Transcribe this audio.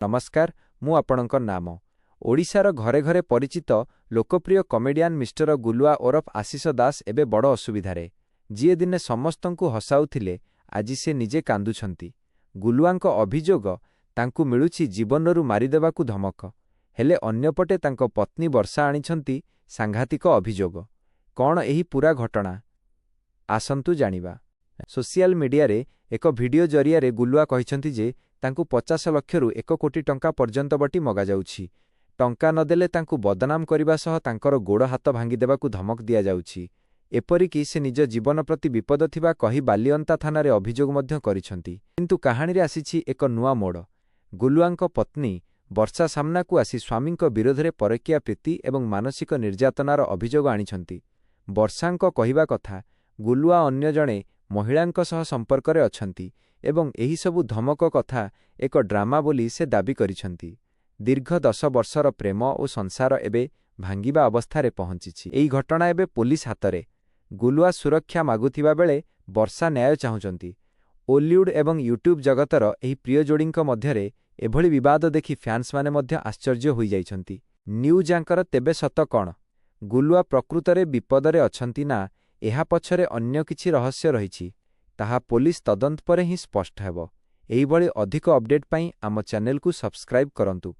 नमस्कार मु आपणक नाम ओडिशार घरे घरे परिचित लोकप्रिय कमेडियन मिस्टर गुलुआ ओरफ आशीष दास एबे बड़ असुविधारे जी दिने समस्तंकु हसाउथिले आज से निजे कांदुछंती। गुलुआंक अभियोग तांकु मिलुछि जीवनरु मारिदेबाकु धमक हेले अन्यपटे तांको पत्नी वर्षा आनिछंती सांघातिक अभियोग। कौन एही पूरा घटना आसंतु जानिबा। सोशल मीडिया रे एक वीडियो जरिया रे गुलुआ कहिछंती जे तांकु 50 लाख रु 1 कोटी टंका पर्यंत बटी मगा जाउछि। टंका नदेले तांकु बदनाम करिबा सह तांकर गोड़ हाथ भांगी देबाकु धमक दिया जाउछि। एपरिकी से निज जीवन प्रति विपद थिबा कही बालियंता थाना रे अभियोग मध्य करिछंती। किंतु कहानी रे आसीछि एक नुआ मोड़। गुलुआंक पत्नी वर्षा सामनाकु आसी स्वामींक विरोध रे परकिया प्रीति एवं मानसिक निर्यातनार अभियोग आनिछंती। वर्षांक कहिबा कथा गुलुआ अन्य जणे महिलांक सह संपर्क रे अछंती एवं एही सबु धमक कथा एक ड्रामा बोली से दाबी करिछंती। दीर्घ 10 वर्षर प्रेम और संसार एबे भांगिबा अवस्था रे पहुंचिछि। एही घटना एबे पुलिस हातरे। गुलुआ सुरक्षा मागुथिबा बेले वर्षा न्याय चाहुचंती। ओलीवुड एवं यूट्यूब जगतर एही प्रिय जोड़ींक मध्यरे एभली विवाद देखि फैंस माने मध्य आश्चर्य होई जाइछंती। न्यूज एंकर तेबे सत कौन? गुलुआ प्रकृतरे विपदरे अछंती ना एहा पछरे अन्य किछि रहस्य रहिछि ताहा पुलिस तदंत परे ही स्पष्ट हेबो। एही भली अधिक अपडेट पई आम चैनल को सब्सक्राइब करंतु।